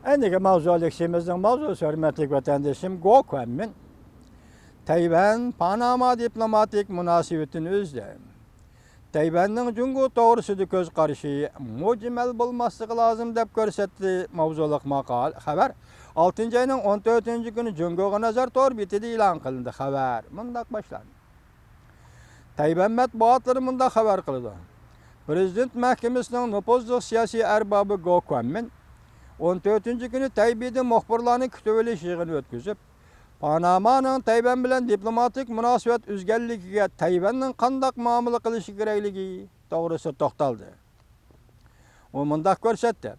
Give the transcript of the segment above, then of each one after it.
Endiki mavzuliksimizin mavzusu hürmetlik vatandaşım Gökmen'in Tayvan Panama diplomatik münasebetini üzde. Tayvan'ın Cungu doğrusudu göz karşı mucimel bulması lazım dep görsetti mavzuluk makal haber. 6. ayının 14. günü Cungu'ya nazar torbitide ilan kılındı haber. Mundak başlandı. Tayvan matbuatları mundak haber kıldı. Prezident Mahkemesi'nin nüfuzluq siyasi erbabı Gökmen 14. günü Taybide muhbirlarını kütüveli yığını ötküzüp, Panama'nın Tayvan bilen diplomatik münasebet üzgelligiga Tayvan'ın kandak muamele kılışı gerekligi doğrusu toxtaldı. O mundaq görsetdi.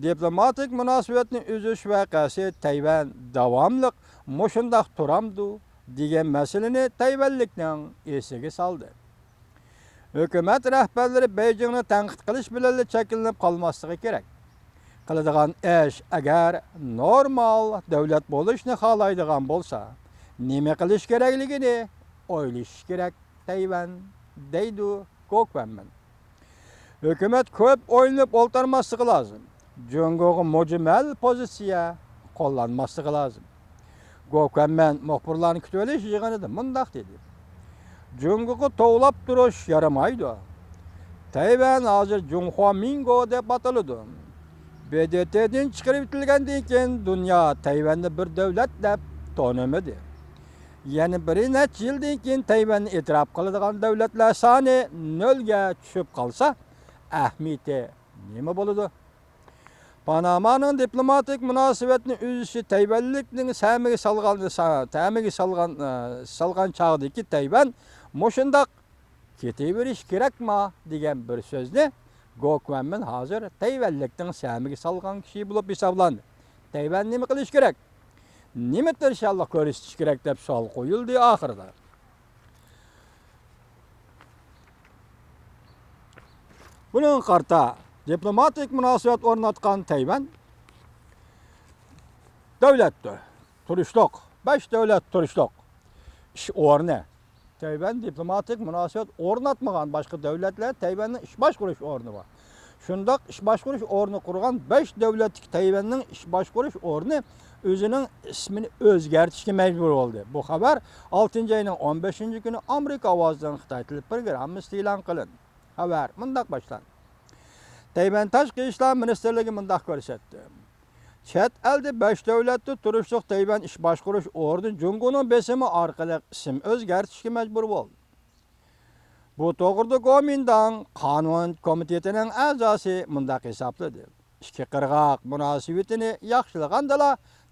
Diplomatik münasebetini üzüş vakası Tayvan davamlıq muşundaq turamdı degan meseleni Tayvanlikning esiga saldı. Hükümet rəhbərləri Beijingni tanqid qilish bilan cheklanib qolmasligi kerak. Qiladigan ish agar normal davlat bo'lishni xohlaydigan bo'lsa, nima qilish kerakligini o'ylash kerak Tayvan deydi Gökmen. Hükümet ko'p o'ylanib o'ltirmasligi lozim. Jungo'ga mujmal pozitsiya qo'llanmasligi lozim. Gökmen muxbirlarni kutib olish yig'inida mundaq dedi. Jungo'ga to'g'lab turish yaramaydi. Tayvan hozir Junhuamingo deb ataladi. BDT'den çıkarıp itilgandan keyin dünya Tayvan'ı bir devlet deb tanımadı. Yani bir neçə yıldan keyin Tayvan'ı etiraf qiladigan devletler sani nölge tushib qalsa, ahmiyati nima bo'ladi? Panama'nın diplomatik münasebetini üzüşü Tayvanlikning samiga salgan chaqdagi Tayvan mushundaq ketaverish kerakmi degan bir so'zni Gökmen hazır Tayvanlikning samiga salgan kishi bo'lib hisoblanadi. Tayvan nima qilish kerak? Nima inshaalloh ko'rsatish kerak deb savol qo'yildi oxirida. Bunun qarta diplomatik münasebet o'rnatgan Tayvan davlatdir. Turishliq, 5 davlat turishliq. Ish o'rni. Tayvan diplomatik münasebet o'rnatmagan boshqa davlatlar Tayvanning ish boshqarish o'rni bor. Shundaq ish boshqarish o'rni qurgan 5 davlatlik Tayvanning ish boshqarish o'rni o'zining ismini o'zgartirishga majbur bo'ldi. Bu xabar 6. ayning 15. kuni Amerika ovozidan Xitoy tili programmasi e'lon qilindi. Xabar mundaq boshlandi. Tayvan Tashqi ishlar ministrligi mundaq ko'rsatdi. Chet elda 5 davlatda turishliq Tayvan ish boshqarish o'rni Jungo'ning besimi orqali ism o'zgartirishga majbur bo'ldi. Bu to'g'rida Kuomintang qonun komitetining a'zosi mundaq hisobladi. Ikki qirg'oq munosabatini yaxshilagandala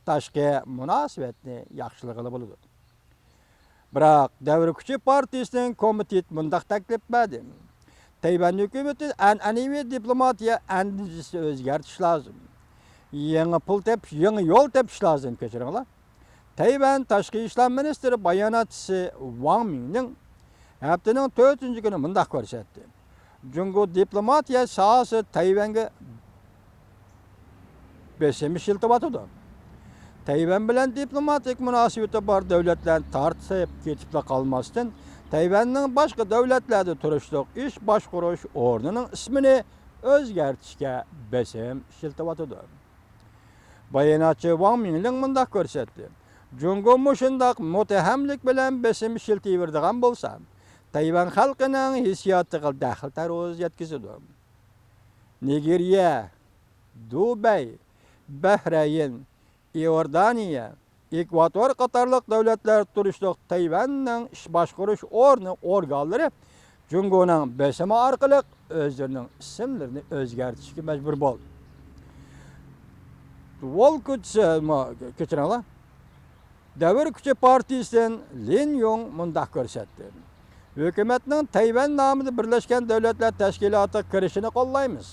tashqi munosabatni yaxshilag'ili bo'ladi. Biroq davr kuchi partiyasining komitet mundaq taklif berdi. Tayvan hukumati an'anaviy diplomatiya andizisi o'zgartirish lozim. Yangi pul tepish, yangi yo'l tepish lozim, kechiringlar. Tayvan Tashqi ishlar ministri bayonotchisi Wang Mingning haftaning 4. kuni mundaq ko'rsatdi. Jungo diplomatiya sohasi Tayvanga besimish iltifatida. Tayvan bilan diplomatik munosabati bor davlatlar tortishib ketib qolmasdan Tayvanning boshqa davlatlarda turishliq ish boshqarish o'rnining ismini o'zgartirishga besim iltifatida. Bayonotchi Wang Mingling mundaq ko'rsatdi. Jungo mushundaq mutahamlik bilan besim shiltiyverdigan bo'lsa, Tayvan xalqining hissiyotiga daxl taruz yetkazadi. Nigeriya, Dubay, Bahrayn, Iordaniya, Ekvator qatorliq davlatlar turishliq Tayvanning ish boshqarish o'rni organlari Jungoning besimi orqali o'zlarining ismlarini o'zgartirishga majbur bo'ldi. Kechiringlar. Davr kuchi partiyasidan Lin Yong mundaq ko'rsatdi. Hukumatning Tayvan nomida Birlashgan Davlatlar Tashkilotiga kirishini qo'llaymiz.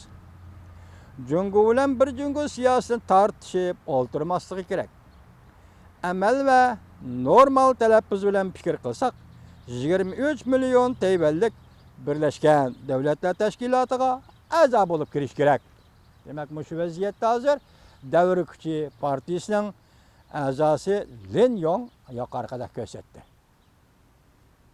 Jungo bilan bir Jungo siyosatini tortishib o'ltirmasligi kerak. Amal va normal talaffuz bilan fikr qilsak, 23 million Tayvanlik Birlashgan Davlatlar Tashkilotiga a'zo bo'lib kirish kerak. Demak, bu vaziyatda hozir davr kuchi partiyasining a'zosi Lin Yong yuqorida ko'rsatdi.